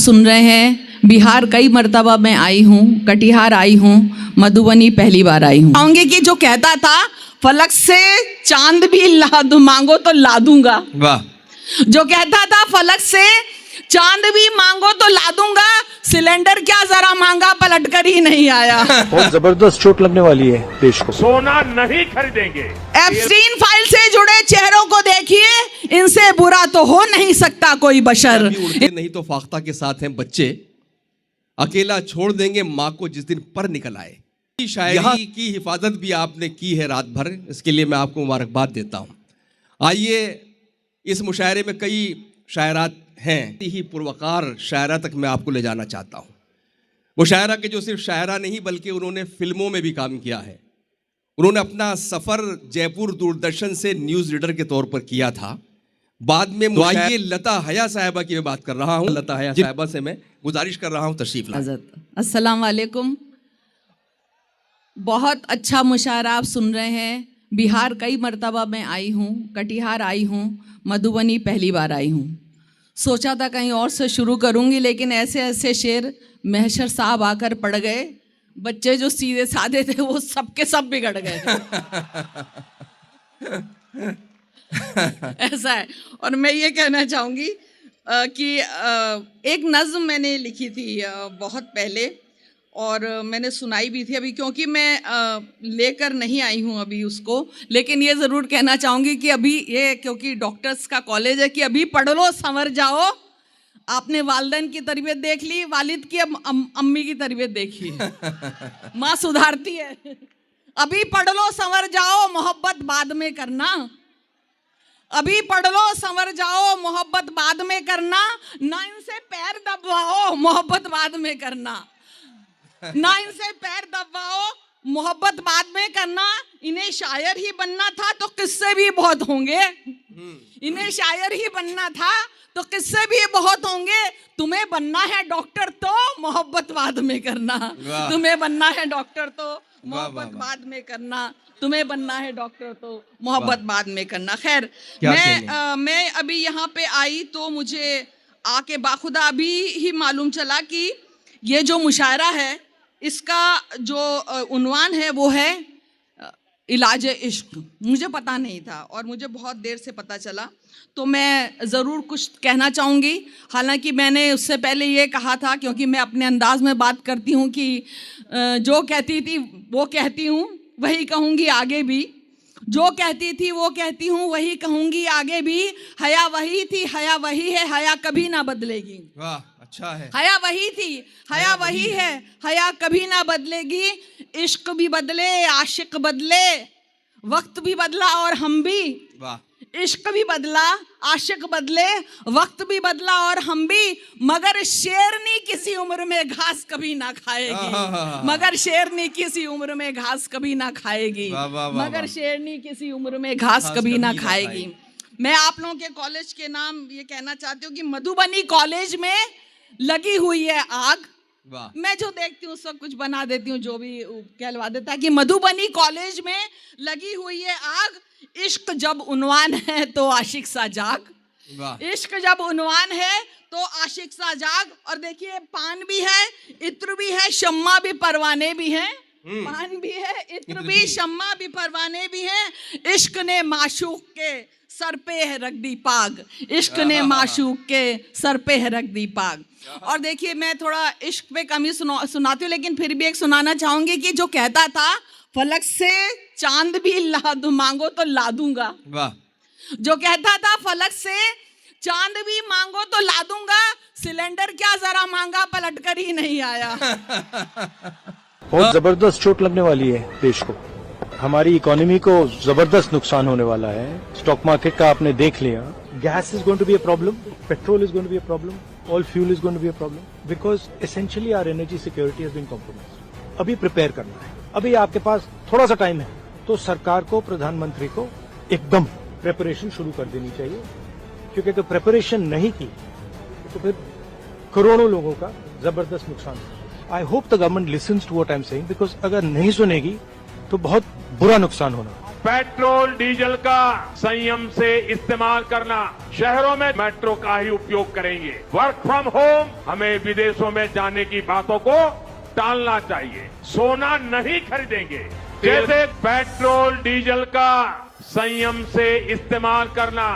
सुन रहे हैं बिहार कई मर्तबा मैं आई हूँ, कटिहार आई हूँ, मधुबनी पहली बार आई हूँ। कहूंगी कि जो कहता था फलक से चांद भी ला दूं, मांगो तो ला दूंगा। वाह। जो कहता था फलक से चांद भी मांगो तो ला दूंगा, सिलेंडर क्या जरा मांगा पलट कर ही नहीं आया। बहुत जबरदस्त चोट लगने वाली है देश को। सोना नहीं खरीदेंगे। एप्स्टीन फाइल से जुड़े चेहरों को देखिए, इनसे बुरा तो हो नहीं सकता कोई बशर। उड़ते नहीं तो फाख्ता के साथ हैं बच्चे, अकेला छोड़ देंगे माँ को जिस दिन पर निकल आए। शायरी की हिफाजत भी आपने की है रात भर, इसके लिए मैं आपको मुबारकबाद देता हूँ। आइए, इस मुशायरे में कई शायरात हैं, ही पुरवकार शायरा तक मैं आपको ले जाना चाहता हूँ। मुशायरा के जो सिर्फ शायरा नहीं बल्कि उन्होंने फिल्मों में भी काम किया है। उन्होंने अपना सफ़र जयपुर दूरदर्शन से न्यूज़ रीडर के तौर पर किया था। बाद में मुशायरे लता हया साहिबा की मैं बात कर रहा हूँ। लता हया साहिबा से मैं गुजारिश कर रहा हूँ तशरीफ लाएं। अस्सलाम वालेकुम। बहुत अच्छा मुशायरा आप सुन रहे हैं। बिहार कई मर्तबा मैं आई हूँ, कटिहार आई हूँ, मधुबनी पहली बार आई हूँ। सोचा था कहीं और से शुरू करूँगी, लेकिन ऐसे ऐसे शेर महशर साहब आकर पड़ गए। बच्चे जो सीधे साधे थे वो सब के सब बिगड़ गए। ऐसा है। और मैं ये कहना चाहूँगी कि एक नज़्म मैंने लिखी थी बहुत पहले, और मैंने सुनाई भी थी अभी, क्योंकि मैं लेकर नहीं आई हूँ अभी उसको। लेकिन ये ज़रूर कहना चाहूँगी कि अभी ये, क्योंकि डॉक्टर्स का कॉलेज है, कि अभी पढ़ लो संवर जाओ। आपने वालिदैन की तरबियत देख ली, वालिद की अब अम्मी की तरबियत देखी। माँ सुधारती है। अभी पढ़ लो संवर जाओ, मोहब्बत बाद में करना। अभी पढ़ लो संवर जाओ, मोहब्बत बाद में करना। ना इनसे पैर दबाओ, मोहब्बत बाद में करना। ना इनसे पैर दबाओ, मोहब्बत बाद में करना। इन्हें शायर ही बनना था तो किस्से भी बहुत होंगे। इन्हें शायर ही बनना था तो किस्से भी बहुत होंगे। तुम्हें बनना है डॉक्टर तो मोहब्बत बाद में करना। तुम्हें बनना है डॉक्टर तो मोहब्बत बाद में करना। तुम्हें बनना है डॉक्टर तो मोहब्बत बाद में करना। खैर, मैं अभी यहाँ पे आई तो मुझे आके बाखुदा अभी ही मालूम चला कि ये जो मुशायरा है, इसका जो उन्वान है वो है इलाज इश्क। मुझे पता नहीं था और मुझे बहुत देर से पता चला, तो मैं ज़रूर कुछ कहना चाहूँगी। हालांकि मैंने उससे पहले ये कहा था, क्योंकि मैं अपने अंदाज में बात करती हूँ कि जो कहती थी वो कहती हूँ, वही कहूँगी आगे भी। जो कहती थी वो कहती हूँ, वही कहूँगी आगे भी। हया वही थी, हया वही है, हया कभी ना बदलेगी। वाह, अच्छा है। हया वही थी, हया वही है, हया कभी ना बदलेगी। इश्क भी बदले, आशिक बदले, वक्त भी बदला और हम भी। वाह। इश्क भी बदला, आशिक बदले, वक्त भी बदला और हम भी। मगर शेरनी किसी उम्र में घास कभी ना खाएगी। मगर शेरनी किसी उम्र में घास कभी ना खाएगी। मगर शेरनी किसी उम्र में घास कभी ना खाएगी। मैं आप लोगों के कॉलेज के नाम ये कहना चाहती हूँ कि मधुबनी कॉलेज में लगी हुई है आग। मैं जो देखती हूँ सब कुछ बना देती हूँ, जो भी कहलवा देता है कि मधुबनी कॉलेज में लगी हुई है आग। इश्क जब उन्वान है तो आशिक सा जाग। इश्क जब उन्वान है तो आशिक सा जाग। और देखिए, पान भी है, इत्र भी है, शम्मा भी, परवाने भी हैं। पान भी है, इत्र भी, शम्मा भी, परवाने भी हैं। इश्क ने माशूक के सर पे है रख दी पाग। इश्क ने माशूक के सर पे है रख दी पाग। और देखिए, मैं थोड़ा इश्क पे कम ही सुनाती हूँ, लेकिन फिर भी एक सुनाना चाहूंगी कि जो कहता था फलक से चांद भी ला दूं, मांगो तो ला दूंगा। वाह। जो कहता था फलक से चांद भी मांगो तो ला दूंगा, सिलेंडर क्या जरा मांगा पलट कर ही नहीं आया। बहुत जबरदस्त चोट लगने वाली है देश को। हमारी इकोनॉमी को जबरदस्त नुकसान होने वाला है। स्टॉक मार्केट का आपने देख लिया। Gas is going to be a problem, petrol is going to be a problem, all fuel is going to be a problem, because essentially our energy security has been compromised. अभी prepare करना है। अभी आपके पास थोड़ा सा time है, तो सरकार को, प्रधानमंत्री को एकदम प्रिपरेशन शुरू कर देनी चाहिए। क्योंकि अगर प्रिपरेशन नहीं की तो फिर करोड़ों लोगों का जबरदस्त नुकसान होगा। I hope the government listens to what I am saying, because अगर नहीं सुनेगी तो बहुत बुरा नुकसान होना। पेट्रोल डीजल का संयम से इस्तेमाल करना, शहरों में मेट्रो का ही उपयोग करेंगे। वर्क फ्रॉम होम, हमें विदेशों में जाने की बातों को टालना चाहिए। सोना नहीं खरीदेंगे। जैसे पेट्रोल डीजल का संयम से इस्तेमाल करना,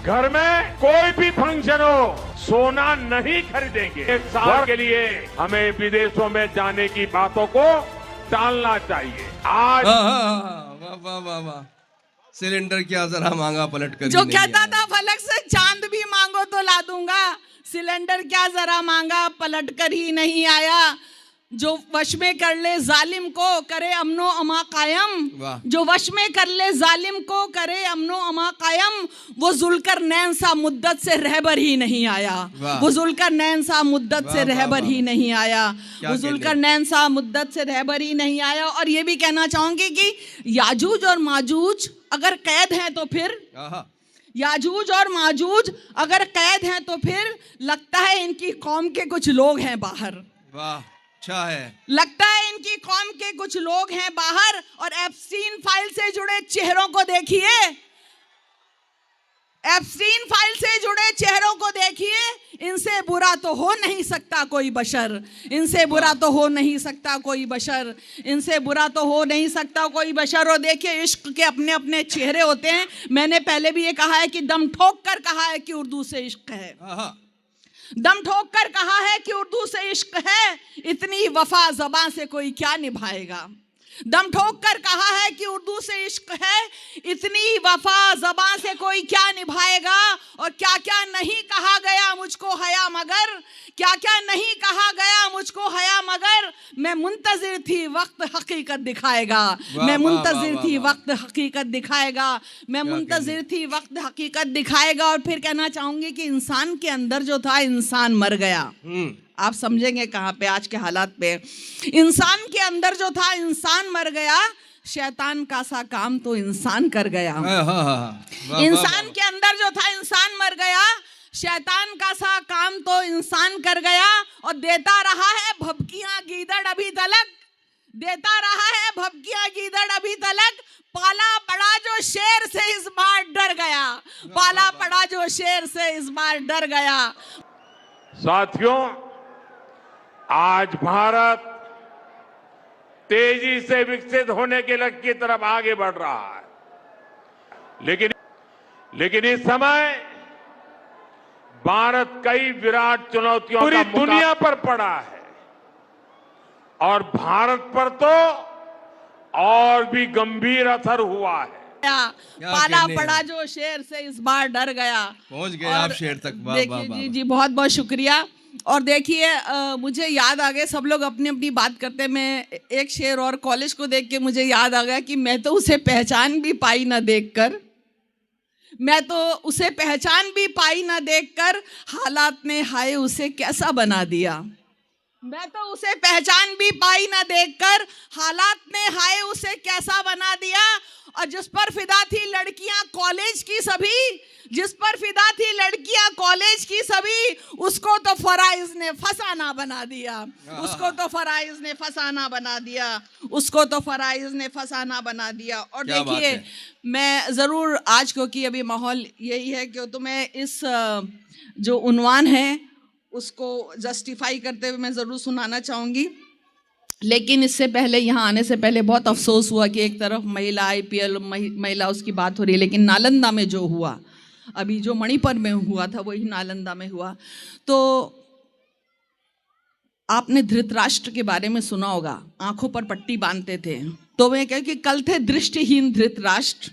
घर में कोई भी फंक्शन हो, सोना नहीं खरीदेंगे। एक साल के लिए हमें विदेशों में जाने की बातों को टालना चाहिए। आज वाह वाह वाह वाह, सिलेंडर क्या जरा मांगा पलट कर जो कहता था फलक से चांद भी मांगो तो ला दूंगा, सिलेंडर क्या जरा मांगा पलट कर ही नहीं आया। जो वश में कर ले जालिम को करे अमनो अमा कायम, जो वश में कर ले जालिम को करे अमनो अमा कायम, वो जुल्कर नैन सा मुद्दत से रहबर ही नहीं आया। वो जुल्कर नैन सा मुद्दत से रहबर ही नहीं आया। वो जुल्कर नैन सा मुद्दत से रहबर ही नहीं आया। और ये भी कहना चाहूंगी कि याजूज और माजूज अगर कैद हैं तो फिर, याजूज और माजूज अगर कैद हैं तो फिर लगता है इनकी कौम के कुछ लोग हैं बाहर। वाह, अच्छा है। लगता है इनकी कौम के कुछ लोग हैं बाहर। और एप्स्टीन फाइल से जुड़े चेहरों को देखिए, एप्स्टीन फाइल से जुड़े चेहरों को देखिए। इनसे बुरा तो हो नहीं सकता कोई बशर, इनसे बुरा तो हो नहीं सकता कोई बशर, इनसे बुरा तो हो नहीं सकता कोई बशर। और देखिए, इश्क के अपने अपने चेहरे होते हैं। मैंने पहले भी ये कहा है कि दम ठोक कर कहा है कि उर्दू से इश्क है, दम ठोक कर कहा है कि उर्दू से इश्क है। इतनी वफा ज़बां से कोई क्या निभाएगा। दम ठोक कर कहा है कि उर्दू से इश्क है, इतनी वफा ज़बां से कोई क्या निभाएगा। और क्या क्या नहीं कहा गया मुझको हया मगर, क्या क्या नहीं कहा गया मुझको हया मगर, मैं मुंतजिर थी वक्त हकीकत दिखाएगा, मैं मुंतजिर थी वक्त हकीकत दिखाएगा, मैं मुंतजिर थी वक्त हकीकत दिखाएगा। और फिर कहना चाहूंगी कि इंसान के अंदर जो था, इंसान मर गया। आप समझेंगे कहाँ पे आज के हालात पे। इंसान के अंदर जो था, इंसान मर गया, शैतान का सा काम तो इंसान कर गया। इंसान के अंदर जो था, इंसान मर गया, शैतान का सा काम तो इंसान कर गया। और देता रहा है भभकियां गीदड़ अभी तलक, देता रहा है भभकियां गीदड़ अभी तलक, पाला पड़ा जो शेर से इस बार डर गया, पाला पड़ा जो शेर से इस बार डर गया। साथियों, आज भारत तेजी से विकसित होने के लक्ष्य की तरफ आगे बढ़ रहा है, लेकिन इस समय भारत कई विराट चुनौतियों पूरी दुनिया पर पड़ा है, और भारत पर तो और भी गंभीर असर हुआ है। पाला पड़ा जो शेर से इस बार डर गया। पहुंच गए आप शेर तक। देखिए जी, जी बहुत बहुत शुक्रिया। और देखिए, मुझे याद आ गया, सब लोग अपनी अपनी बात करते हैं, मैं एक शेर और कॉलेज को देख के मुझे याद आ गया कि मैं तो उसे पहचान भी पाई ना देखकर, मैं तो उसे पहचान भी पाई ना देखकर, हालात ने हाय उसे कैसा बना दिया। मैं तो उसे पहचान भी पाई ना देखकर, हालात ने हाय उसे कैसा बना दिया। और जिस पर फिदा थी लड़कियां कॉलेज की सभी, जिस पर फिदा थी लड़कियां कॉलेज की सभी, उसको तो फराइज ने फसाना बना दिया, उसको तो फराइज ने फसाना बना दिया, उसको तो फराइज ने फसाना बना दिया। और देखिए, मैं ज़रूर आज, क्योंकि अभी माहौल यही है कि तुम्हें इस जो उन्वान है उसको जस्टिफाई करते हुए मैं ज़रूर सुनाना चाहूँगी। लेकिन इससे पहले, यहाँ आने से पहले बहुत अफसोस हुआ कि एक तरफ महिला IPL महिला उसकी बात हो रही है, लेकिन नालंदा में जो हुआ, अभी जो मणिपुर में हुआ था वही नालंदा में हुआ। तो आपने धृतराष्ट्र के बारे में सुना होगा, आंखों पर पट्टी बांधते थे। तो मैं कह कि कल थे दृष्टिहीन धृतराष्ट्र,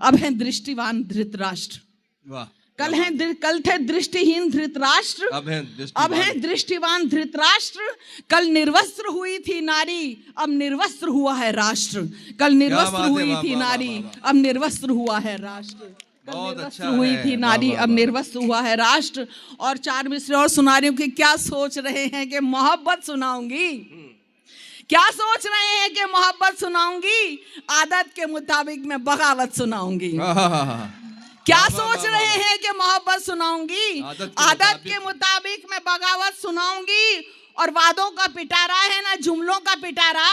अब हैं दृष्टिवान धृतराष्ट्र। वाह। कल थे दृष्टिहीन धृतराष्ट्र, अब हैं दृष्टिवान धृतराष्ट्र। कल निर्वस्त्र हुई थी नारी, अब निर्वस्त्र हुआ है राष्ट्र। कल निर्वस्त्र हुई थी नारी, अब निर्वस्त्र हुआ है राष्ट्र। कल निर्वस्त्र हुई थी नारी, अब निर्वस्त्र हुआ है राष्ट्र। और चार मिसरे और सुना रही हूँ कि क्या सोच रहे हैं कि मोहब्बत सुनाऊंगी, क्या सोच रहे हैं कि मोहब्बत सुनाऊंगी, आदत के मुताबिक मैं बगावत सुनाऊंगी। क्या सोच रहे हैं कि मोहब्बत सुनाऊंगी, आदत के मुताबिक मैं बगावत सुनाऊंगी। और वादों का पिटारा है ना जुमलों का पिटारा,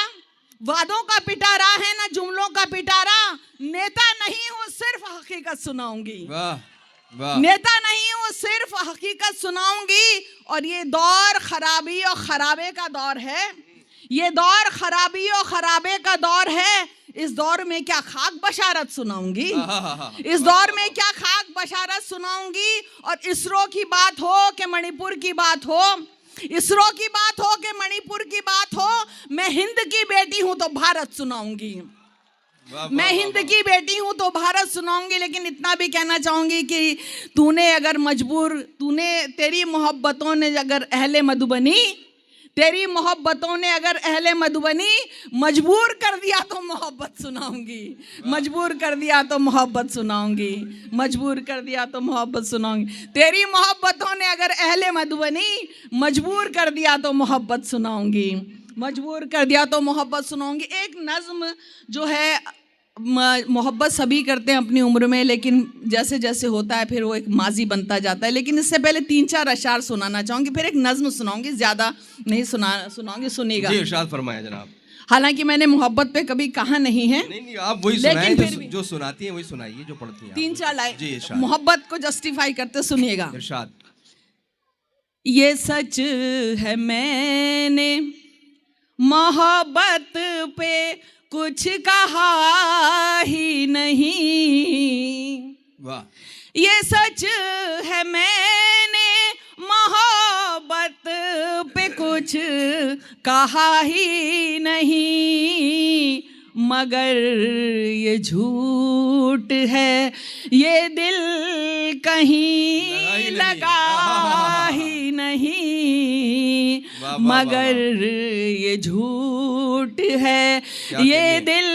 वादों का पिटारा है ना जुमलों का पिटारा, नेता नहीं हूँ सिर्फ हकीकत सुनाऊंगी। वाह वाह। नेता नहीं हूँ सिर्फ हकीकत सुनाऊंगी। और ये दौर खराबी और खराबे का दौर है, ये दौर खराबी और खराबे का दौर है। इस दौर में क्या खाक बशारत सुनाऊंगी, इस दौर में क्या खाक बशारत सुनाऊंगी। और इसरो की बात हो कि मणिपुर की बात हो, इसरो की बात हो कि मणिपुर की बात हो, मैं हिंद की बेटी हूं तो भारत सुनाऊंगी। मैं हिंद की बेटी हूं तो भारत सुनाऊंगी। लेकिन इतना भी कहना चाहूंगी कि तेरी मोहब्बतों ने अगर अहले मधुबनी, तेरी मोहब्बतों ने अगर अहले मधुबनी मजबूर कर दिया तो मोहब्बत सुनाऊंगी, मजबूर कर दिया तो मोहब्बत सुनाऊंगी, मजबूर कर दिया तो मोहब्बत सुनाऊंगी। तेरी मोहब्बतों ने अगर अहले मधुबनी मजबूर कर दिया तो मोहब्बत सुनाऊंगी, मजबूर कर दिया तो मोहब्बत सुनाऊंगी। एक नज़्म जो है, मोहब्बत सभी करते हैं अपनी उम्र में, लेकिन जैसे जैसे होता है फिर वो एक माजी बनता जाता है। लेकिन इससे पहले 3-4 अशार सुनाना चाहूँगी, फिर एक नज़्म सुनाऊंगी, ज़्यादा नहीं सुनाऊंगी, सुनिएगा। जी इरशाद फरमाया जनाब। हालांकि मैंने मोहब्बत पे कभी कहा नहीं है। नहीं आप वही सुनाएं जो सुनाती हैं वही सुनाइए, जो पढ़ती हैं। 3-4 लाइन जी इरशाद। मोहब्बत को जस्टिफाई करते सुनिएगा। इरशाद। ये सच है मैंने मोहब्बत पे कुछ कहा ही नहीं, वाह। ये सच है मैंने मोहब्बत पे कुछ कहा ही नहीं, मगर ये झूठ है ये दिल कहीं लगा ही नहीं, मगर ये झूठ है ये दिल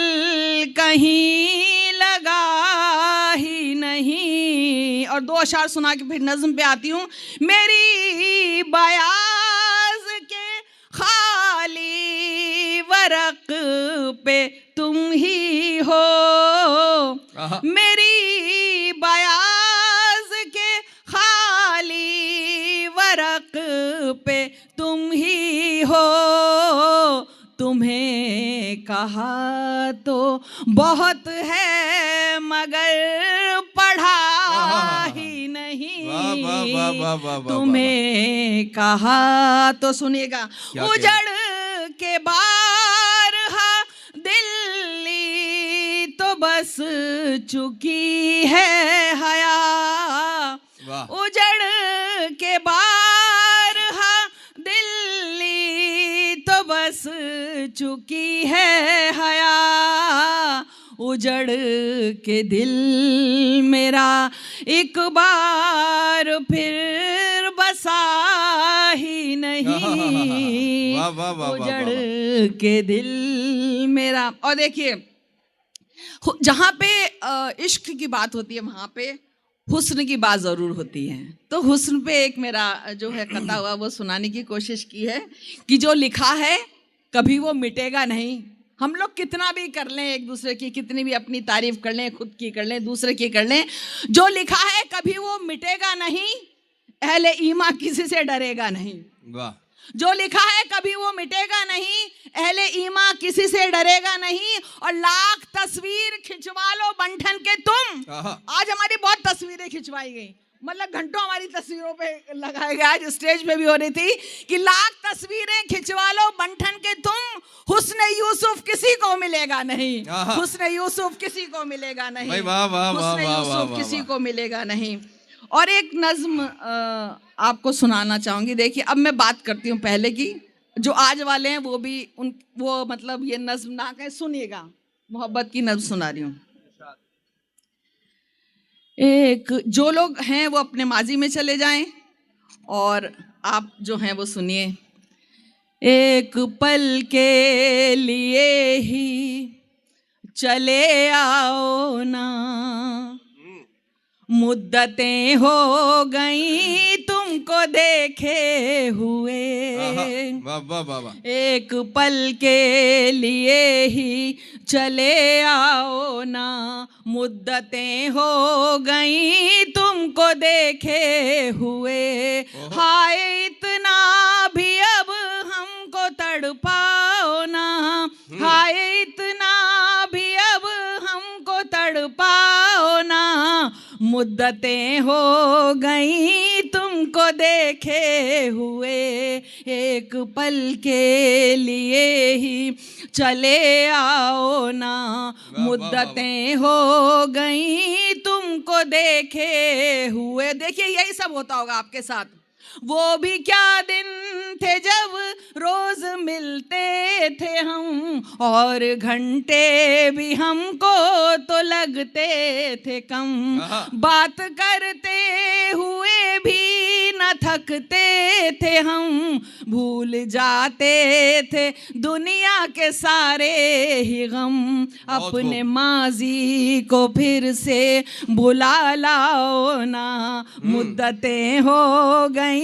कहीं लगा ही नहीं। और 2 अशार सुना के फिर नज़्म पे आती हूँ। मेरी बयाज के खाली वरक पे तुम ही हो, मेरी बयाज के खाली वरक पे तुम ही हो, तुम्हें कहा तो बहुत है मगर पढ़ा ही नहीं, तुम्हें कहा तो सुनिएगा। उजड़ के बारहा दिल्ली तो बस चुकी है हया, उजड़ के बारहा दिल्ली तो बस चुकी है हया, उजड़ के दिल मेरा एक बार फिर बसा ही नहीं, उजड़ के दिल मेरा। और देखिए जहाँ पे इश्क की बात होती है वहाँ पे हुस्न की बात ज़रूर होती है। तो हुस्न पे एक मेरा जो है कथा हुआ वो सुनाने की कोशिश की है कि जो लिखा है कभी वो मिटेगा नहीं। हम लोग कितना भी कर लें, एक दूसरे की कितनी भी अपनी तारीफ कर लें, खुद की कर लें, दूसरे की कर लें, जो लिखा है कभी वो मिटेगा नहीं। अहले ईमान किसी से डरेगा नहीं। वाह। जो लिखा है कभी वो मिटेगा नहीं, अहले ईमान किसी से डरेगा नहीं। और लाख तस्वीर खिंचवा लो बंठन के तुम, आज हमारी बहुत तस्वीरें खिंचवाई गई, मतलब घंटों हमारी तस्वीरों पे लगाए गए। आज स्टेज पे भी हो रही थी कि लाख तस्वीरें खिंचवा लो बंठन के तुम, हुस्न यूसुफ किसी को मिलेगा नहीं, हुस्न यूसुफ किसी को मिलेगा नहीं, हुस्न यूसुफ किसी को मिलेगा नहीं। और एक नज्म आपको सुनाना चाहूंगी। देखिए अब मैं बात करती हूँ पहले की, जो आज वाले हैं वो भी वो मतलब ये नज्म ना कहें, सुनिएगा, मोहब्बत की नज्म सुना रही हूँ। एक जो लोग हैं वो अपने माजी में चले जाएं और आप जो हैं वो सुनिए। एक पल के लिए ही चले आओ ना, मुद्दतें हो गई तुमको देखे हुए, एक पल के लिए ही चले आओ ना, मुद्दतें हो गई तुमको देखे हुए, हाय इतना भी अब हमको तड़पाओ ना, हाय मुद्दतें हो गई तुमको देखे हुए, एक पल के लिए ही चले आओ ना। मुद्दतें हो गई तुमको देखे हुए। देखिए यही सब होता होगा आपके साथ। वो भी क्या दिन थे जब रोज मिलते थे हम, और घंटे भी हमको तो लगते थे कम। बात करते हुए भी न थकते थे हम, भूल जाते थे दुनिया के सारे ही गम। अपने माजी को फिर से बुला लाओ ना। मुद्दतें हो गई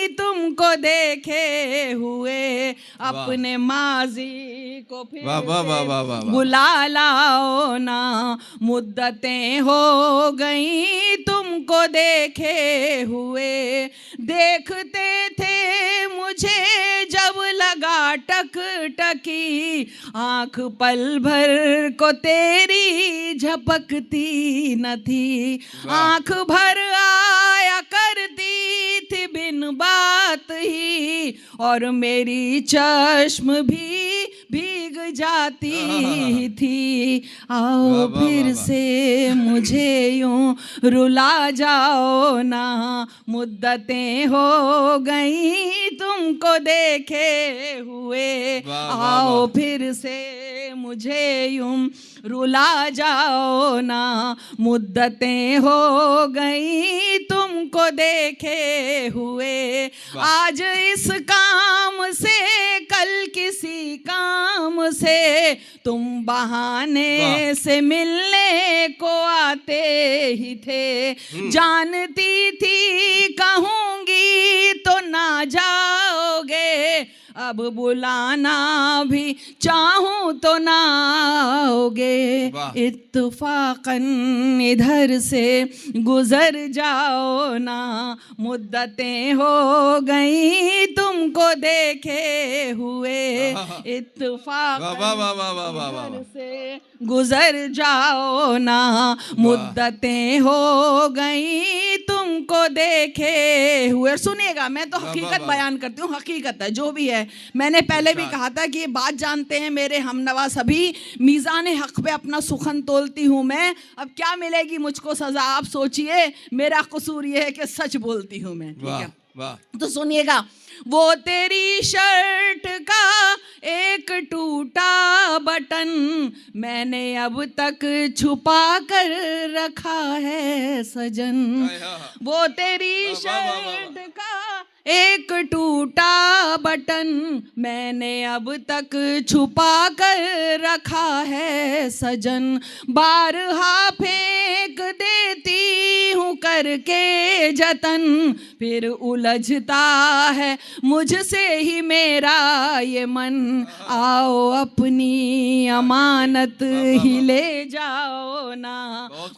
तुमको देखे हुए, अपने माजी को फिर से बुला लाओ ना। मुद्दतें हो गई तुमको देखे हुए, देखते थे मुझे जब लगा टक टकी, आंख पल भर को तेरी झपकती न थी। आंख भर आया करती थी बिन बात ही, और मेरी चश्म भी भीग जाती थी। आओ फिर से मुझे यूं रुला जाओ ना। मुद्दतें हो गई तुमको देखे हुए, आओ फिर से मुझे यूं रुला जाओ ना। मुद्दतें हो गई तुमको देखे हुए, आज इस काम से कल किसी काम से, तुम बहाने से मिलने को आते ही थे। जानती थी कहूँगी तो ना जाओगे, अब बुलाना भी चाहूं तो ना आओगे। इत्तफाकन इधर से गुजर जाओ ना। मुद्दतें हो गई तुमको देखे हुए, इत्तफाकन इधर से गुजर जाओ ना। मुद्दतें हो गई तुमको देखे हुए। सुनिएगा, मैं तो हकीकत बयान करती हूँ, हकीकत है जो भी है। मैंने पहले भी कहा था कि ये बात जानते हैं मेरे हमनवा सभी, मीज़ान हक पे अपना सुखन तोलती हूँ मैं। अब क्या मिलेगी मुझको सजा आप सोचिए, मेरा कसूर ये है कि सच बोलती हूँ मैं। ठीक है, तो सुनिएगा। वो तेरी शर्ट का एक टूटा बटन मैंने अब तक छुपा कर रखा है सजन। वो तेरी शर्ट का एक टूटा बटन मैंने अब तक छुपा कर रखा है सजन। बारहा फेंक देती हूँ करके जतन, फिर उलझता है मुझसे ही मेरा ये मन। आओ अपनी अमानत ही ले जाओ ना।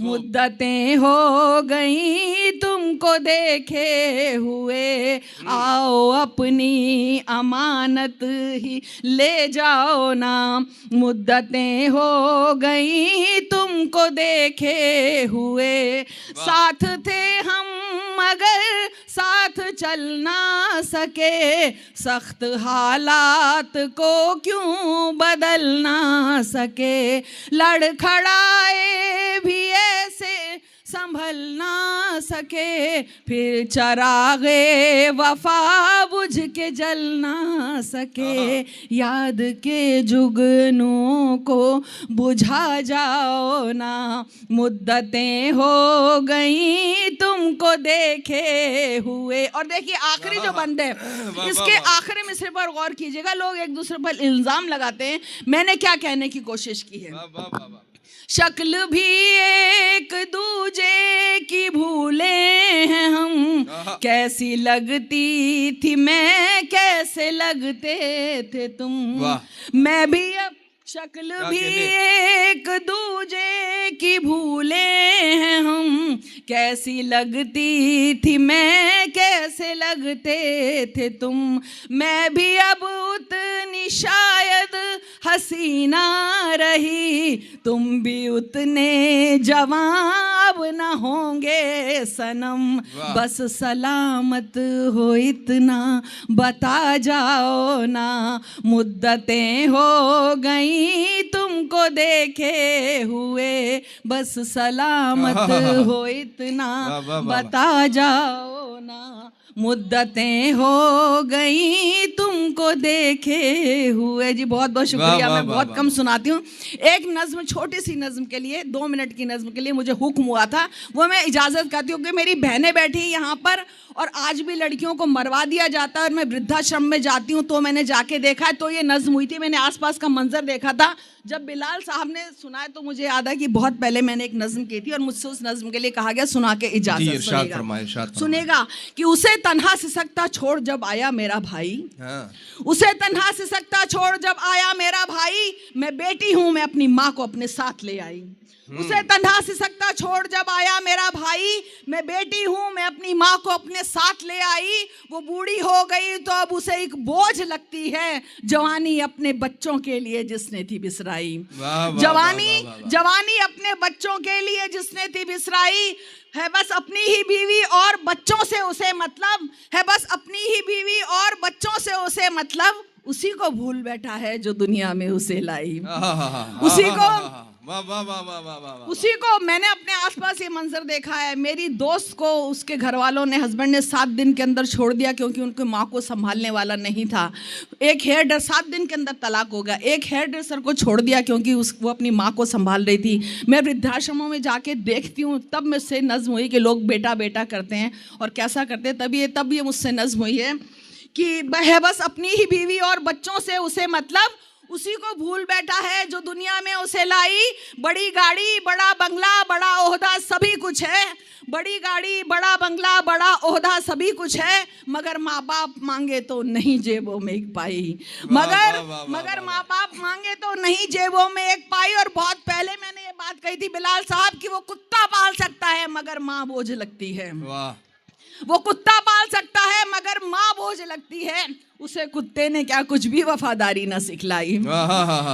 मुद्दतें हो गई तुमको देखे हुए, आओ अपनी अमानत ही ले जाओ ना। मुद्दतें हो गई तुमको देखे हुए, साथ थे हम मगर साथ चल ना सके, सख्त हालात को क्यों बदल ना सके। लड़खड़ाए भी ऐसे संभल ना सके, फिर चरागे वफा बुझ के जल ना सके। याद के जुगनों को बुझा जाओ ना। मुद्दतें हो गई तुमको देखे हुए। और देखिए आखिरी जो बंद है, इसके आखिरी मिसरे पर गौर कीजिएगा। लोग एक दूसरे पर इल्जाम लगाते हैं, मैंने क्या कहने की कोशिश की है। शक्ल भी एक दूजे की भूले हैं हम, कैसी लगती थी मैं कैसे लगते थे तुम। मैं भी अब शक्ल भी एक दूजे की भूले हैं हम, कैसी लगती थी मैं कैसे लगते थे तुम। मैं भी अब उतनी शायद हसीना रही, तुम भी उतने जवां अब अब न होंगे सनम, वाह। बस सलामत हो इतना बता जाओ ना, मुद्दतें हो गई तुमको देखे हुए, बस सलामत हो इतना वाह, वाह, वाह। बता जाओ ना, मुद्दतें हो गई तुमको देखे हुए। जी बहुत बहुत शुक्रिया। वाह, मैं वाह, बहुत वाह, कम सुनाती हूँ। एक नज्म, छोटी सी नज्म के लिए, 2 मिनट की नज्म के लिए मुझे हुक्म हुआ था, वो मैं इजाज़त करती हूँ कि मेरी बहनें बैठी यहाँ पर और आज भी लड़कियों को मरवा दिया जाता है, और मैं वृद्धाश्रम में जाती हूँ तो मैंने जाके देखा है, तो ये नज्म हुई थी। मैंने आसपास का मंजर देखा था। जब बिलाल साहब ने सुनाया तो मुझे याद है कि बहुत पहले मैंने एक नज्म की थी और मुझसे उस नज्म के लिए कहा गया सुना के जी, इजाज़त। इरशाद फरमाए, इरशाद फरमाए। सुनेगा कि उसे तन्हा सिसकता छोड़ जब आया मेरा भाई, हाँ। उसे तन्हा सिसकता छोड़ जब आया मेरा भाई, मैं बेटी हूं मैं अपनी माँ को अपने साथ ले आई। उसे तन्हा सिसकता छोड़ जब आया मेरा भाई, मैं बेटी हूं मैं अपनी माँ को अपने साथ ले आई। वो बूढ़ी हो गई तो अब उसे एक बोझ लगती है, जवानी अपने बच्चों के लिए जिसने थी बिसराई। वाह, वाह, जवानी वाह, वाह, वाह। जवानी अपने बच्चों के लिए जिसने थी बिसराई, है बस अपनी ही बीवी और बच्चों से उसे मतलब, है बस अपनी ही बीवी और बच्चों से उसे मतलब, उसी को भूल बैठा है जो दुनिया में उसे लाई। उसी को वाह वाह वाह वाह वाह वाह। उसी को मैंने अपने आसपास ये मंजर देखा है। मेरी दोस्त को उसके घर वालों ने, हस्बैंड ने 7 दिन के अंदर छोड़ दिया क्योंकि उनकी माँ को संभालने वाला नहीं था। एक हेयर ड्रेसर, 7 दिन के अंदर तलाक होगा। एक हेयर ड्रेसर को छोड़ दिया क्योंकि वो अपनी माँ को संभाल रही थी। मैं वृद्धाश्रमों में जाके देखती हूँ, तब मुझसे नज्म हुई कि लोग बेटा बेटा करते हैं और कैसा करते हैं। तब ये मुझसे नज्म हुई है कि है बस अपनी ही बीवी और बच्चों से उसे मतलब, उसी को भूल बैठा है जो दुनिया में उसे लाई। बड़ी गाड़ी बड़ा बंगला बड़ा ओहदा सभी कुछ है, बड़ी गाड़ी बड़ा बंगला बड़ा ओहदा सभी कुछ है, मगर माँ बाप मांगे तो नहीं जेबों में एक पाई। मगर माँ बाप मांगे तो नहीं जेबों में एक पाई। और बहुत पहले मैंने ये बात कही थी बिलाल साहब कि वो कुत्ता पाल सकता है मगर माँ बोझ लगती है। वाह। वो कुत्ता पाल सकता है मगर माँ बोझ लगती है। उसे कुत्ते ने क्या कुछ भी वफादारी न सिखलाई,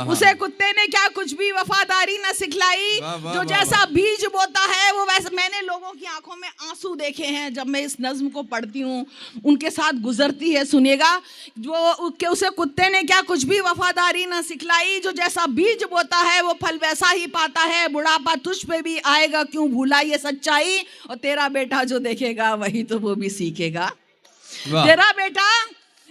उसे कुत्ते ने क्या कुछ भी वफादारी न सिखलाई। जो जैसा बीज बोता है वो वैसे, मैंने लोगों की आंखों में आंसू देखे हैं जब मैं इस नज्म को पढ़ती हूँ, उनके साथ गुजरती है। सुनिएगा, जो कि उसे कुत्ते ने क्या कुछ भी वफादारी न सिखलाई। जो जैसा बीज बोता है वो फल वैसा ही पाता है, बुढ़ापा तुझ पे भी आएगा क्यों भूला ये सच्चाई। और तेरा बेटा जो देखेगा वही तो वो भी सीखेगा।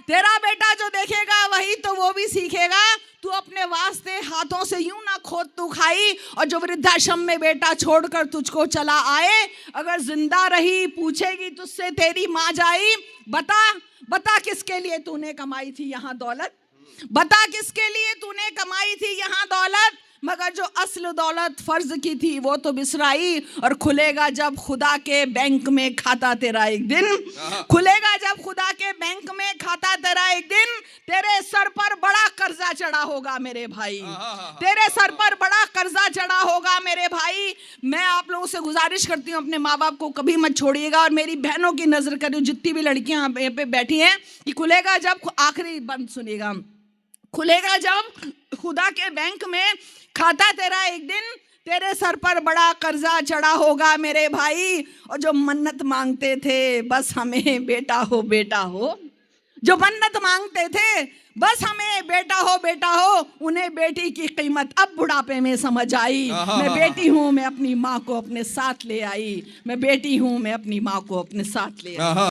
तेरा बेटा जो देखेगा वही तो वो भी सीखेगा। तू अपने वास्ते हाथों से यूं ना खोद तू खाई। और जो वृद्धाश्रम में बेटा छोड़कर तुझको चला आए, अगर जिंदा रही पूछेगी तुझसे तेरी माँ जाई। बता किसके लिए तूने कमाई थी यहाँ दौलत, बता किसके लिए तूने कमाई थी यहाँ दौलत, मगर जो असल दौलत फर्ज की थी वो तो बिसराई। और खुलेगा जब खुदा के बैंक में खाता तेरा एक दिन, खुलेगा जब खुदा के बैंक में खाता तेरा एक दिन, तेरे सर पर बड़ा कर्जा चढ़ा होगा मेरे भाई, तेरे सर पर बड़ा कर्जा चढ़ा होगा मेरे भाई। मैं आप लोगों से गुजारिश करती हूँ अपने माँ बाप को कभी मत छोड़िएगा। और मेरी बहनों की नजर करिए, जितनी भी लड़कियां यहाँ पे बैठी हैं, कि खुलेगा जब, आखिरी बंद सुनिएगा, खुलेगा जब खुदा के बैंक में खाता तेरा एक दिन, तेरे सर पर बड़ा कर्जा चढ़ा होगा मेरे भाई। और जो मन्नत मांगते थे बस हमें बेटा हो बेटा हो, जो मन्नत मांगते थे बस हमें बेटा हो, उन्हें बेटी की कीमत अब बुढ़ापे में समझ आई। मैं बेटी हूँ मैं अपनी माँ को अपने साथ ले आई, मैं बेटी हूँ मैं अपनी माँ को अपने साथ ले आई।